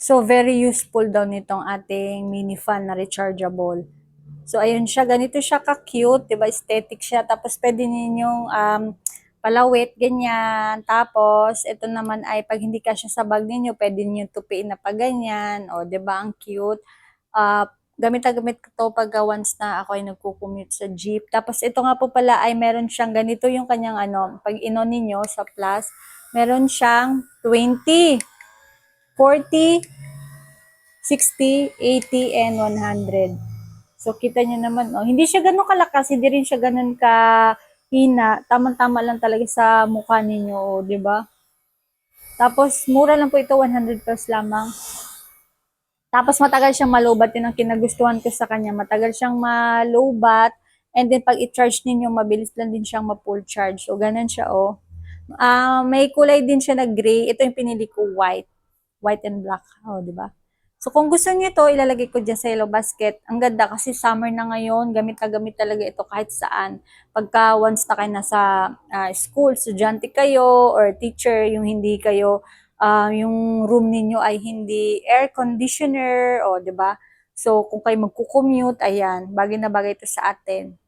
So, very useful daw nitong ating mini fan na rechargeable. So, ayun siya. Ganito siya ka-cute. Diba? Aesthetic siya. Tapos, pwede ninyong palawit, ganyan. Tapos, ito naman ay pag hindi kasya sa bag ninyo, pwede niyo tupiin na pa ganyan. O, diba? Ang cute. Gamit na gamit ko to pag once na ako ay nagko-commute sa jeep. Tapos, ito nga po pala ay meron siyang ganito yung kanyang pag inon ninyo sa plus, meron siyang 20, 40, 60, 80, and 100. So, kita nyo naman, oh, hindi siya ganun kalakas, hindi rin siya ganun kahina. Tamang-tama lang talaga sa mukha ninyo, oh, di ba? Tapos, mura lang po ito, 100 pesos lamang. Tapos, matagal siyang malubat, yun ang kinagustuhan ko sa kanya. Matagal siyang malubat, and then pag i-charge ninyo, mabilis lang din siyang ma-full charge. So, ganun siya, oh. May kulay din siya na gray. Ito yung pinili ko, white. White and black. Oh, di ba? So, kung gusto niyo ito, ilalagay ko dyan sa yellow basket. Ang ganda kasi summer na ngayon, gamit na gamit talaga ito kahit saan. Pagka once na kayo nasa school, estudyante kayo, or teacher, yung hindi kayo, yung room ninyo ay hindi air conditioner, o, di ba? So, kung kayo magkukommute, ayan, bagay na bagay ito sa atin.